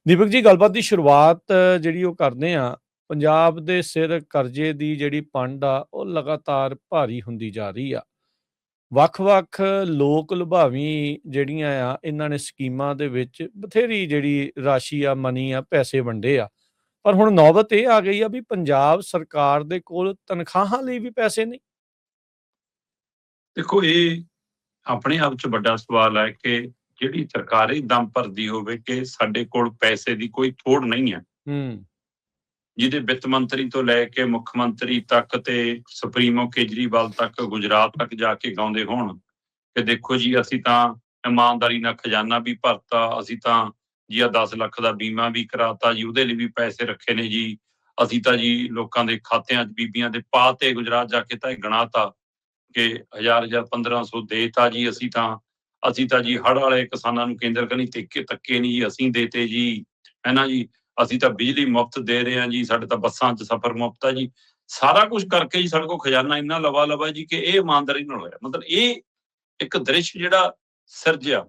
ਦੀਪਕ ਜੀ, ਗੱਲਬਾਤ ਦੀ ਸ਼ੁਰੂਆਤ ਜਿਹੜੀ ਉਹ ਕਰਦੇ ਆ। ਪੰਜਾਬ ਦੇ ਸਿਰ ਕਰਜ਼ੇ ਦੀ ਜਿਹੜੀ ਪੰਡ ਆ ਉਹ ਲਗਾਤਾਰ ਭਾਰੀ ਹੁੰਦੀ ਜਾ ਰਹੀ ਆ। ਵੱਖ-ਵੱਖ ਲੋਕ ਲੁਭਾਵੀਂ ਜਿਹੜੀਆਂ ਆ ਇਹਨਾਂ ਨੇ ਸਕੀਮਾਂ ਦੇ ਵਿੱਚ ਬਥੇਰੀ ਜਿਹੜੀ ਰਾਸ਼ੀ ਆ, ਮਨੀ ਆ, ਪੈਸੇ ਵੰਡੇ ਆ। ਪਰ ਹੁਣ ਨੌਬਤ ਇਹ ਆ ਗਈ ਆ ਵੀ ਪੰਜਾਬ ਸਰਕਾਰ ਦੇ ਕੋਲ ਤਨਖਾਹਾਂ ਲਈ ਵੀ ਪੈਸੇ ਨਹੀਂ। ਦੇਖੋ, ਇਹ ਆਪਣੇ ਆਪ 'ਚ ਵੱਡਾ ਸਵਾਲ ਹੈ ਕਿ ਜਿਹੜੀ ਸਰਕਾਰ ਇਹ ਦਮ ਭਰਦੀ ਹੋਵੇ ਕਿ ਸਾਡੇ ਕੋਲ ਪੈਸੇ ਦੀ ਕੋਈ ਥੋੜ ਨਹੀਂ ਹੈ। ਹੂੰ। ਜਿਹਦੇ ਵਿੱਤ ਮੰਤਰੀ ਤੋਂ ਲੈ ਕੇ ਮੁੱਖ ਮੰਤਰੀ ਤੱਕ ਤੇ ਸੁਪਰੀਮੋ ਕੇਜਰੀਵਾਲ ਤੱਕ ਗੁਜਰਾਤ ਤੱਕ ਜਾ ਕੇ ਗਾਉਂਦੇ ਹੋਣ ਕਿ ਦੇਖੋ ਜੀ, ਅਸੀਂ ਤਾਂ ਇਮਾਨਦਾਰੀ ਨਾਲ ਖਜ਼ਾਨਾ ਵੀ ਭਰਤਾ, ਅਸੀਂ ਤਾਂ ਜੀ ਆ 10 ਲੱਖ ਦਾ ਬੀਮਾ ਵੀ ਕਰਾਤਾ ਜੀ, ਉਹਦੇ ਲਈ ਵੀ ਪੈਸੇ ਰੱਖੇ ਨੇ ਜੀ, ਅਸੀਂ ਤਾਂ ਜੀ ਲੋਕਾਂ ਦੇ ਖਾਤਿਆਂ 'ਚ ਬੀਬੀਆਂ ਦੇ ਪਾ ਤੇ ਗੁਜਰਾਤ ਜਾ ਕੇ ਤਾਂ ਇਹ ਗਣਾਤਾ ਕਿ 1000 1500 ਦੇਤਾ ਜੀ। ਅਸੀਂ ਤਾਂ ਜੀ ਹੜ੍ਹ ਵਾਲੇ ਕਿਸਾਨਾਂ ਨੂੰ ਕੇਂਦਰ ਕਨੀ ਤੱਕੇ ਨਹੀਂ ਜੀ, ਅਸੀਂ ਦੇਤੇ ਜੀ, ਹੈ ਨਾ ਜੀ। ਅਸੀਂ ਤਾਂ ਬਿਜਲੀ ਮੁਫਤ ਦੇ ਰਹੇ ਹਾਂ ਜੀ, ਸਾਡੇ ਤਾਂ ਬੱਸਾਂ 'ਚ ਸਫ਼ਰ ਮੁਫਤ ਹੈ ਜੀ। ਸਾਰਾ ਕੁਝ ਕਰਕੇ ਜੀ ਸਾਡੇ ਕੋਲ ਖਜ਼ਾਨਾ ਇੰਨਾ ਲਵਾ ਲਵਾ ਜੀ ਕਿ ਇਹ ਇਮਾਨਦਾਰੀ ਨਾਲ ਹੋਇਆ। ਮਤਲਬ ਇਹ ਇੱਕ ਦ੍ਰਿਸ਼ ਜਿਹੜਾ ਸਿਰਜਿਆ,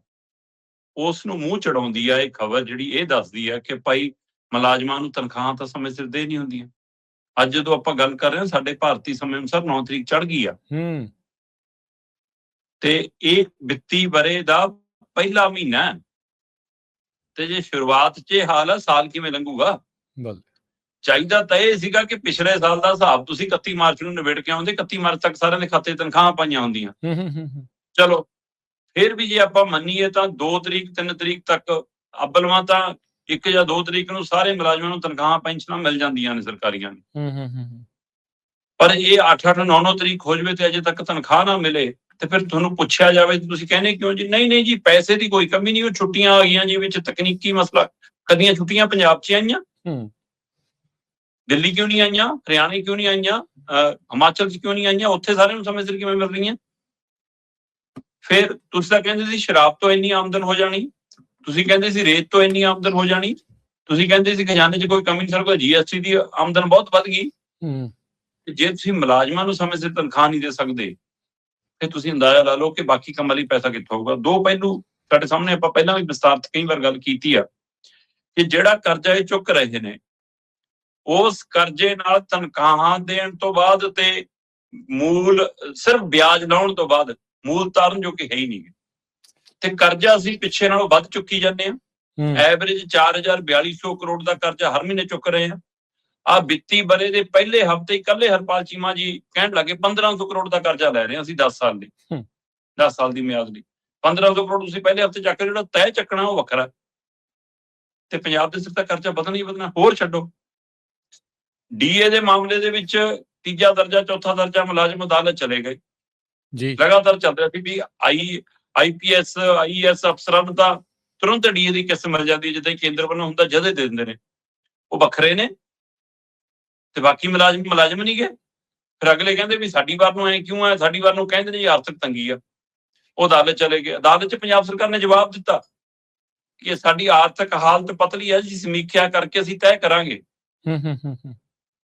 ਉਸ ਨੂੰ ਮੂੰਹ ਚੜਾਉਂਦੀ ਆ ਇਹ ਖਬਰ, ਜਿਹੜੀ ਇਹ ਦੱਸਦੀ ਆ ਕਿ ਭਾਈ ਮੁਲਾਜ਼ਮਾਂ ਨੂੰ ਤਨਖਾਹਾਂ ਤਾਂ ਸਮੇਂ ਸਿਰ ਦੇ ਨਹੀਂ ਹੁੰਦੀਆਂ। ਅੱਜ ਜਦੋਂ ਆਪਾਂ ਗੱਲ ਕਰ ਰਹੇ ਹਾਂ, ਸਾਡੇ ਭਾਰਤੀ ਸਮੇਂ ਅਨੁਸਾਰ 9 ਤਰੀਕ ਚੜ੍ਹ ਗਈ ਆ ਤੇ ਇਹ ਵਿੱਤੀ ਵਰੇ ਦਾ ਪਹਿਲਾ ਮਹੀਨਾ ਹੈ। ਤੇ ਜੇ ਸ਼ੁਰੂਆਤ 'ਚ ਇਹ ਹਾਲ ਆ, ਸਾਲ ਕਿਵੇਂ ਲੰਘੂਗਾ? ਚਾਹੀਦਾ ਤਾਂ ਇਹ ਸੀਗਾ ਕਿ ਪਿਛਲੇ ਸਾਲ ਦਾ ਹਿਸਾਬ ਤੁਸੀਂ 31 ਮਾਰਚ ਨੂੰ ਨਿਬੇੜ ਕੇ ਆਉਂਦੇ, 31 ਮਾਰਚ ਤੱਕ ਸਾਰਿਆਂ ਦੇ ਖਾਤੇ ਤਨਖਾਹਾਂ ਪਾਈਆਂ ਹੁੰਦੀਆਂ। ਚਲੋ, ਫਿਰ ਵੀ ਜੇ ਆਪਾਂ ਮੰਨੀਏ ਤਾਂ 2 ਤਰੀਕ 3 ਤਰੀਕ ਤੱਕ ਅੱਬਲਵਾਂ ਤਾਂ 1 ਜਾਂ 2 ਤਰੀਕ ਨੂੰ ਸਾਰੇ ਮੁਲਾਜ਼ਮਾਂ ਨੂੰ ਤਨਖਾਹਾਂ ਪੈਨਸ਼ਨਾਂ ਮਿਲ ਜਾਂਦੀਆਂ ਨੇ ਸਰਕਾਰੀਆਂ ਨੂੰ। ਪਰ ਇਹ 8-8 9-9 ਤਰੀਕ ਹੋ ਜਾਵੇ ਤੇ ਅਜੇ ਤੱਕ ਤਨਖਾਹ ਨਾ ਮਿਲੇ ਤੇ ਫਿਰ ਤੁਹਾਨੂੰ ਪੁੱਛਿਆ ਜਾਵੇ ਤੁਸੀਂ ਕਹਿੰਦੇ ਕਿਉਂ ਜੀ? ਨਹੀਂ ਜੀ, ਪੈਸੇ ਦੀ ਕੋਈ ਕਮੀ ਨਹੀਂ, ਉਹ ਛੁੱਟੀਆਂ ਆ ਗਈਆਂ ਜੀ ਵਿੱਚ, ਤਕਨੀਕੀ ਮਸਲਾ। ਕਦੀਆਂ ਛੁੱਟੀਆਂ ਪੰਜਾਬ 'ਚ ਆਈਆਂ? ਦਿੱਲੀ ਕਿਉਂ ਨਹੀਂ ਆਈਆਂ? ਹਰਿਆਣੇ ਕਿਉਂ ਨਹੀਂ ਆਈਆਂ? ਹਿਮਾਚਲ 'ਚ ਕਿਉਂ ਨਹੀਂ ਆਈਆਂ? ਉੱਥੇ ਸਾਰਿਆਂ ਨੂੰ ਸਮੇਂ ਸਿਰ ਕਿਵੇਂ ਮਿਲ ਰਹੀਆਂ? ਫਿਰ ਤੁਸੀਂ ਤਾਂ ਕਹਿੰਦੇ ਸੀ ਸ਼ਰਾਬ ਤੋਂ ਇੰਨੀ ਆਮਦਨ ਹੋ ਜਾਣੀ, ਤੁਸੀਂ ਕਹਿੰਦੇ ਸੀ ਰੇਤ ਤੋਂ ਇੰਨੀ ਆਮਦਨ ਹੋ ਜਾਣੀ, ਤੁਸੀਂ ਕਹਿੰਦੇ ਸੀ ਖਜ਼ਾਨੇ 'ਚ ਕੋਈ ਕਮੀ ਨਹੀਂ, ਸਾਡੇ ਕੋਲ GST ਦੀ ਆਮਦਨ ਬਹੁਤ ਵੱਧ ਗਈ। ਜੇ ਤੁਸੀਂ ਮੁਲਾਜ਼ਮਾਂ ਨੂੰ ਸਮੇਂ ਸਿਰ ਤਨਖਾਹ ਨਹੀਂ ਦੇ ਸਕਦੇ, ਫਿਰ ਤੁਸੀਂ ਅੰਦਾਜ਼ਾ ਲਾ ਲਓ ਕਿ ਬਾਕੀ ਕੰਮਾਂ ਲਈ ਪੈਸਾ ਕਿੱਥੋਂ ਆਊਗਾ। ਦੋ ਪਹਿਲੂ ਸਾਡੇ ਸਾਹਮਣੇ, ਆਪਾਂ ਪਹਿਲਾਂ ਵੀ ਵਿਸਤਾਰਤ ਕਈ ਵਾਰ ਗੱਲ ਕੀਤੀ ਆ ਕਿ ਜਿਹੜਾ ਕਰਜ਼ਾ ਇਹ ਚੁੱਕ ਰਹੇ ਨੇ, ਉਸ ਕਰਜ਼ੇ ਨਾਲ ਤਨਖਾਹਾਂ ਦੇਣ ਤੋਂ ਬਾਅਦ ਤੇ ਮੂਲ ਸਿਰਫ ਵਿਆਜ ਲਾਉਣ ਤੋਂ ਬਾਅਦ ਮੂਲ ਤਾਰਨ ਜੋ ਕਿ ਹੈ ਹੀ ਨਹੀਂ। ਤੇ ਕਰਜ਼ਾ ਅਸੀਂ ਪਿੱਛੇ ਨਾਲੋਂ ਵੱਧ ਚੁੱਕੀ ਜਾਂਦੇ ਹਾਂ। ਐਵਰੇਜ 4200 ਕਰੋੜ ਦਾ ਕਰਜ਼ਾ ਹਰ ਮਹੀਨੇ ਚੁੱਕ ਰਹੇ ਆ। ਆ ਵਿੱਤੀ ਵਰੇ ਦੇ ਪਹਿਲੇ ਹਫ਼ਤੇ ਇਕੱਲੇ ਹਰਪਾਲ ਚੀਮਾ ਜੀ ਕਹਿਣ ਲੱਗੇ 1500 ਕਰੋੜ ਦਾ ਕਰਜ਼ਾ ਲੈ ਰਹੇ ਹਾਂ ਅਸੀਂ 10 ਸਾਲ ਲਈ, 10 ਸਾਲ ਦੀ ਮਿਆਦ ਲਈ। 1500 ਕਰੋੜ ਤੁਸੀਂ ਪਹਿਲੇ ਹਫ਼ਤੇ ਚੱਕ, ਜਿਹੜਾ ਤੈਅ ਚੱਕਣਾ ਉਹ ਵੱਖਰਾ। ਤੇ ਪੰਜਾਬ ਦੇ ਸਿਰ ਤਾਂ ਕਰਜ਼ਾ ਵਧਣਾ ਹੀ ਵਧਣਾ। ਹੋਰ ਛੱਡੋ, DA ਦੇ ਮਾਮਲੇ ਦੇ ਵਿੱਚ 3 ਦਰਜਾ 4 ਦਰਜਾ ਮੁਲਾਜ਼ਮ ਅਦਾਲਤ ਚਲੇ ਗਏ ਜੀ। ਲਗਾਤਾਰ ਚੱਲ ਰਿਹਾ ਸੀ ਵੀ IPS IAS ਅਫਸਰਾਂ ਨੂੰ ਤਾਂ ਤੁਰੰਤ DA ਦੀ ਕਿਸ਼ਤ ਮਿਲ ਜਾਂਦੀ ਹੈ, ਜਿੱਦਾਂ ਕੇਂਦਰ ਵੱਲੋਂ ਹੁੰਦਾ ਜਦੇ ਦੇ ਦਿੰਦੇ ਨੇ, ਉਹ ਵੱਖਰੇ ਨੇ ਤੇ ਬਾਕੀ ਮੁਲਾਜ਼ਮ ਨਹੀਂ ਗਏ। ਫਿਰ ਅਗਲੇ ਕਹਿੰਦੇ ਵੀ ਸਾਡੀ ਵਾਰ ਨੂੰ ਐ ਕਿਉਂ ਹੈ, ਸਾਡੀ ਵਾਰ ਨੂੰ ਕਹਿੰਦੇ ਨੇ ਜੀ ਆਰਥਿਕ ਤੰਗੀ ਆ। ਉਹ ਅਦਾਲਤ ਚਲੇ ਗਏ। ਅਦਾਲਤ 'ਚ ਪੰਜਾਬ ਸਰਕਾਰ ਨੇ ਜਵਾਬ ਦਿੱਤਾ ਕਿ ਸਾਡੀ ਆਰਥਿਕ ਹਾਲਤ ਪਤਲੀ ਹੈ ਜੀ, ਸਮੀਖਿਆ ਕਰਕੇ ਅਸੀਂ ਤੈਅ ਕਰਾਂਗੇ।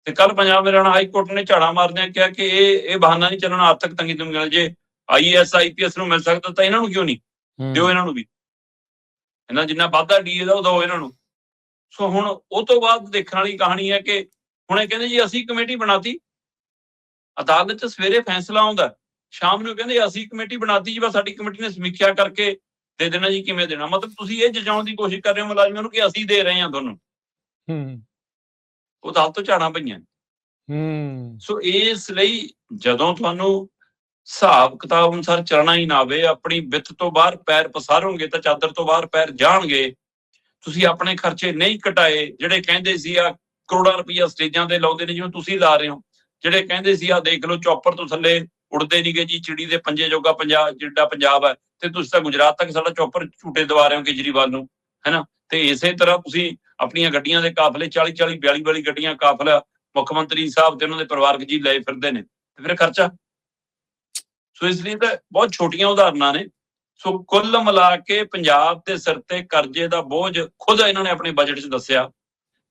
ਤੇ ਕੱਲ ਪੰਜਾਬ ਹਰਿਆਣਾ ਹਾਈ ਕੋਰਟ ਨੇ ਝਾੜਾ ਮਾਰਦਿਆਂ ਕਿਹਾ ਕਿ ਇਹ ਬਹਾਨਾ ਨਹੀਂ ਚੱਲਣਾ, ਆਰਥਿਕ ਤੰਗੀ ਤੋਂ ਮਿਲ ਜੇ IAS IPS ਨੂੰ ਮਿਲ ਸਕਦਾ ਤਾਂ ਇਹਨਾਂ ਨੂੰ ਕਿਉਂ ਨਹੀਂ ਦਿਓ? ਇਹਨਾਂ ਨੂੰ ਵੀ, ਇਹਨਾਂ ਜਿੰਨਾ ਵਾਧਾ DA ਦਾ ਉਹ ਦਿਓ ਇਹਨਾਂ ਨੂੰ। ਸੋ ਹੁਣ ਉਹ ਤੋਂ ਬਾਅਦ ਦੇਖਣ ਵਾਲੀ ਕਹਾਣੀ ਹੈ ਕਿ ਹੁਣ ਇਹ ਕਹਿੰਦੇ ਜੀ ਅਸੀਂ ਕਮੇਟੀ ਬਣਾਤੀ। ਅਦਾਲਤ 'ਚ ਸਵੇਰੇ ਫੈਸਲਾ ਆਉਂਦਾ, ਸ਼ਾਮ ਨੂੰ ਕਹਿੰਦੇ ਅਸੀਂ ਕਮੇਟੀ ਬਣਾਤੀ ਜੀ, ਬਸ ਸਾਡੀ ਕਮੇਟੀ ਨੇ ਸਮੀਖਿਆ ਕਰਕੇ ਦੇ ਦੇਣਾ ਜੀ। ਕਿਵੇਂ ਦੇਣਾ? ਮਤਲਬ ਤੁਸੀਂ ਇਹ ਜਜਾਉਣ ਦੀ ਕੋਸ਼ਿਸ਼ ਕਰ ਰਹੇ ਹੋ ਮੁਲਾਜ਼ਮਾਂ ਨੂੰ ਕਿ ਅਸੀਂ ਦੇ ਰਹੇ ਹਾਂ ਤੁਹਾਨੂੰ। ਉਹ ਅਦਾਲਤ ਤੋਂ ਝਾੜਾਂ ਪਈਆਂ। ਸੋ ਇਸ ਲਈ ਜਦੋਂ ਤੁਹਾਨੂੰ ਹਿਸਾਬ ਕਿਤਾਬ ਅਨੁਸਾਰ ਚੱਲਣਾ ਹੀ ਨਾ ਆਵੇ, ਆਪਣੀ ਵਿੱਥ ਤੋਂ ਬਾਹਰ ਪੈਰ ਪਸਾਰੋਗੇ ਤਾਂ ਚਾਦਰ ਤੋਂ ਬਾਹਰ ਪੈਰ ਜਾਣਗੇ। ਤੁਸੀਂ ਆਪਣੇ ਖਰਚੇ ਨਹੀਂ ਘਟਾਏ, ਜਿਹੜੇ ਕਹਿੰਦੇ ਸੀ ਆ ਕਰੋੜਾਂ ਰੁਪਈਆ ਸਟੇਜਾਂ ਤੇ ਲਾਉਂਦੇ ਨੇ, ਜਿਵੇਂ ਤੁਸੀਂ ਲਾ ਰਹੇ ਹੋ, ਜਿਹੜੇ ਕਹਿੰਦੇ ਸੀ ਆ ਦੇਖ ਲਓ ਚੌਪਰ ਤੋਂ ਥੱਲੇ ਉੜਦੇ ਨੀ ਗੇ ਜੀ, ਚਿੜੀ ਦੇ ਪੰਜੇ ਜੋਗਾ ਪੰਜਾਬ ਜਿੱਡਾ ਪੰਜਾਬ ਹੈ, ਤੇ ਤੁਸੀਂ ਤਾਂ ਗੁਜਰਾਤ ਤੱਕ ਸਾਡਾ ਚੌਪਰ ਝੂਟੇ ਦਵਾ ਰਹੇ ਹੋ ਕੇਜਰੀਵਾਲ ਨੂੰ, ਹੈਨਾ। ਤੇ ਇਸੇ ਤਰ੍ਹਾਂ ਤੁਸੀਂ ਆਪਣੀਆਂ ਗੱਡੀਆਂ ਦੇ ਕਾਫਲੇ 40 42 ਗੱਡੀਆਂ ਕਾਫਲਾ ਮੁੱਖ ਮੰਤਰੀ ਸਾਹਿਬ ਤੇ ਉਹਨਾਂ ਦੇ ਪਰਿਵਾਰਕ ਜੀ ਲਏ ਫਿਰਦੇ ਨੇ, ਤੇ ਫਿਰ ਖਰਚਾ। ਸੋ ਇਸ ਲਈ ਤਾਂ ਬਹੁਤ ਛੋਟੀਆਂ ਉਦਾਹਰਨਾਂ ਨੇ। ਸੋ ਕੁੱਲ ਮਿਲਾ ਕੇ ਪੰਜਾਬ ਦੇ ਸਿਰ ਤੇ ਕਰਜ਼ੇ ਦਾ ਬੋਝ ਖੁਦ ਇਹਨਾਂ ਨੇ ਆਪਣੇ ਬਜਟ 'ਚ ਦੱਸਿਆ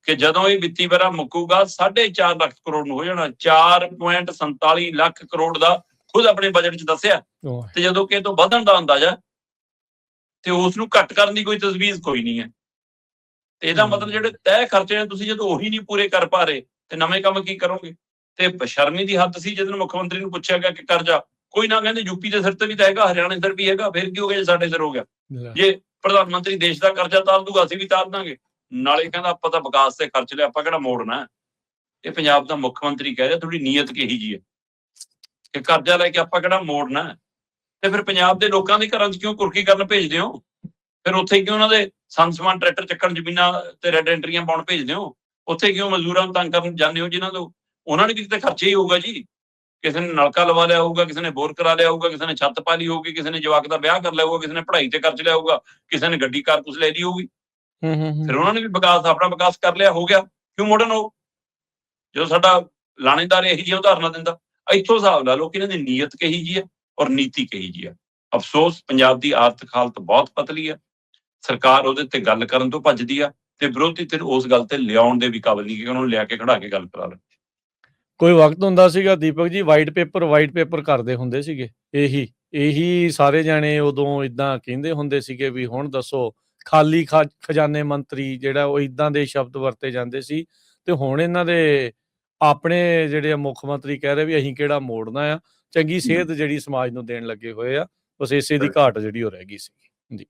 ਕਿ ਜਦੋਂ ਇਹ ਵਿੱਤੀ ਵਰਾ ਮੁੱਕੂਗਾ 4.5 ਲੱਖ ਕਰੋੜ ਨੂੰ ਹੋ ਜਾਣਾ। 4.47 ਲੱਖ ਕਰੋੜ ਦਾ ਖੁਦ ਆਪਣੇ ਬਜਟ 'ਚ ਦੱਸਿਆ। ਤੇ ਜਦੋਂ ਕਿ ਇਹ ਤੋਂ ਵਧਣ ਦਾ ਅੰਦਾਜ਼ਾ ਤੇ ਉਸ ਨੂੰ ਘੱਟ ਕਰਨ ਦੀ ਕੋਈ ਤਜਵੀਜ਼ ਕੋਈ ਨਹੀਂ ਹੈ। ਤੇ ਇਹਦਾ ਮਤਲਬ ਜਿਹੜੇ ਤੈਅ ਖਰਚੇ ਨੇ ਤੁਸੀਂ ਜਦੋਂ ਉਹੀ ਨਹੀਂ ਪੂਰੇ ਕਰ ਪਾ ਰਹੇ ਤੇ ਨਵੇਂ ਕੰਮ ਕੀ ਕਰੋਗੇ? ਤੇ ਬੇਸ਼ਰਮੀ ਦੀ ਹੱਦ ਸੀ ਜਦੋਂ ਮੁੱਖ ਮੰਤਰੀ ਨੂੰ ਪੁੱਛਿਆ ਗਿਆ ਕਿ ਕਰਜ਼ਾ ਕੋਈ ਨਾ, ਕਹਿੰਦੇ ਯੂਪੀ ਦੇ ਸਿਰ ਤੇ ਵੀ ਤਾਂ ਹੈਗਾ, ਹਰਿਆਣੇ ਸਿਰ ਵੀ ਹੈਗਾ, ਫਿਰ ਕੀ ਹੋ ਗਿਆ ਜੇ ਸਾਡੇ ਸਿਰ ਹੋ ਗਿਆ? ਜੇ ਪ੍ਰਧਾਨ ਮੰਤਰੀ ਦੇਸ਼ ਦਾ ਕਰਜ਼ਾ ਤਾਰ ਦੂਗਾ ਅਸੀਂ ਵੀ ਤਾਰ ਦਾਂਗੇ। ਨਾਲੇ ਕਹਿੰਦਾ ਆਪਾਂ ਤਾਂ ਵਿਕਾਸ ਤੇ ਖਰਚ ਲਿਆ, ਆਪਾਂ ਕਿਹੜਾ ਮੋੜਨਾ? ਇਹ ਪੰਜਾਬ ਦਾ ਮੁੱਖ ਮੰਤਰੀ ਕਹਿ ਰਿਹਾ ਤੁਹਾਡੀ ਨੀਅਤ ਕਿਹੀ ਜੀ ਹੈ ਕਿ ਕਰਜ਼ਾ ਲੈ ਕੇ ਆਪਾਂ ਕਿਹੜਾ ਮੋੜਨਾ? ਤੇ ਫਿਰ ਪੰਜਾਬ ਦੇ ਲੋਕਾਂ ਦੇ ਘਰਾਂ 'ਚ ਕਿਉਂ ਕੁਰਕੀ ਕਰਨ ਭੇਜਦੇ ਹੋ? ਫਿਰ ਉੱਥੇ ਕਿਉਂ ਉਹਨਾਂ ਦੇ ਸੰਸਮਾਨ ਟਰੈਕਟਰ ਚੱਕਣ, ਜ਼ਮੀਨਾਂ ਤੇ ਰੈੱਡ ਐਂਟਰੀਆਂ ਪਾਉਣ ਭੇਜਦੇ ਹੋ? ਉੱਥੇ ਕਿਉਂ ਮਜ਼ਦੂਰਾਂ ਨੂੰ ਤੰਗ ਕਰਨ ਜਾਂਦੇ ਹੋ ਜਿਨ੍ਹਾਂ ਤੋਂ ਉਹਨਾਂ ਨੇ ਵੀ ਤੇ ਖਰਚੇ ਹੀ ਹੋਊਗਾ ਜੀ। ਕਿਸੇ ਨੇ ਨਲਕਾ ਲਵਾ ਲਿਆ ਹੋਊਗਾ, ਕਿਸੇ ਨੇ ਬੋਰ ਕਰਾ ਲਿਆ ਹੋਊਗਾ, ਕਿਸੇ ਨੇ ਛੱਤ ਪਾ ਲਈ ਹੋਊਗੀ, ਕਿਸੇ ਨੇ ਜਵਾਕ ਦਾ ਵਿਆਹ ਕਰ ਲਿਆ ਹੋਊਗਾ, ਕਿਸੇ ਨੇ ਪੜ੍ਹਾਈ ਤੇ ਖਰਚ ਲਿਆ ਹੋਊਗਾ, ਕਿਸੇ ਨੇ ਗੱਡੀ ਕਾਰ ਕੁਛ ਲੈ ਲਈ ਹੋਊਗੀ। ਫਿਰ ਉਹਨਾਂ ਨੇ ਵੀ ਵਿਕਾਸ, ਆਪਣਾ ਵਿਕਾਸ ਕਰ ਲਿਆ, ਹੋ ਗਿਆ, ਕਿਉਂ ਮੋੜਨ ਉਹ? ਜਦੋਂ ਸਾਡਾ ਲਾਣੇਦਾਰ ਇਹੀ ਜਿਹੀ ਉਦਾਹਰਨਾਂ ਦਿੰਦਾ। ਇੱਥੋਂ ਹਿਸਾਬ ਲਾ ਲਓ ਕਿ ਇਹਨਾਂ ਦੀ ਨੀਅਤ ਕਹੀ ਜੀ ਹੈ ਔਰ ਨੀਤੀ ਕਹੀ ਜੀ ਹੈ। ਅਫਸੋਸ ਪੰਜਾਬ ਦੀ ਆਰਥਿਕ ਹਾਲਤ ਬਹੁਤ ਪਤਲੀ ਹੈ, ਸਰਕਾਰ ਉਹਦੇ ਤੇ ਗੱਲ ਕਰਨ ਤੋਂ ਭੱਜਦੀ ਆ ਤੇ ਵਿਰੋਧੀ ਧਿਰ ਉਸ ਗੱਲ ਤੇ ਲਿਆਉਣ ਦੇ ਵੀ ਕਾਬਿਲ ਨਹੀਂ ਕਿ ਉਹਨਾਂ ਨੂੰ ਲਿਆ ਕੇ ਖੜਾ ਕੇ ਗੱਲ ਕਰਾ ਲੈ। ਕੋਈ ਵਕਤ ਹੁੰਦਾ ਸੀਗਾ ਦੀਪਕ ਜੀ, ਵਾਈਟ ਪੇਪਰ ਕਰਦੇ ਹੁੰਦੇ ਸੀਗੇ, ਇਹੀ ਸਾਰੇ ਜਾਣੇ ਉਦੋਂ ਇਦਾਂ ਕਹਿੰਦੇ ਹੁੰਦੇ ਸੀਗੇ ਵੀ ਹੁਣ ਦੱਸੋ, ਖਾਲੀ ਖਜ਼ਾਨੇ ਮੰਤਰੀ ਜਿਹੜਾ, ਉਹ ਇਦਾਂ ਦੇ ਸ਼ਬਦ ਵਰਤੇ ਜਾਂਦੇ ਸੀ। ਤੇ ਹੁਣ ਇਹਨਾਂ ਦੇ ਆਪਣੇ ਜਿਹੜੇ ਮੁੱਖ ਮੰਤਰੀ ਕਹਿ ਰਹੇ ਵੀ ਅਸੀਂ ਕਿਹੜਾ ਮੋੜਨਾ ਆ, ਚੰਗੀ ਸਿਹਤ ਜਿਹੜੀ ਸਮਾਜ ਨੂੰ ਦੇਣ ਲੱਗੇ ਹੋਏ ਆ, ਬਸ ਇਸੇ ਦੀ ਘਾਟ ਜਿਹੜੀ ਉਹ ਰਹਿ ਗਈ ਸੀ ਜੀ।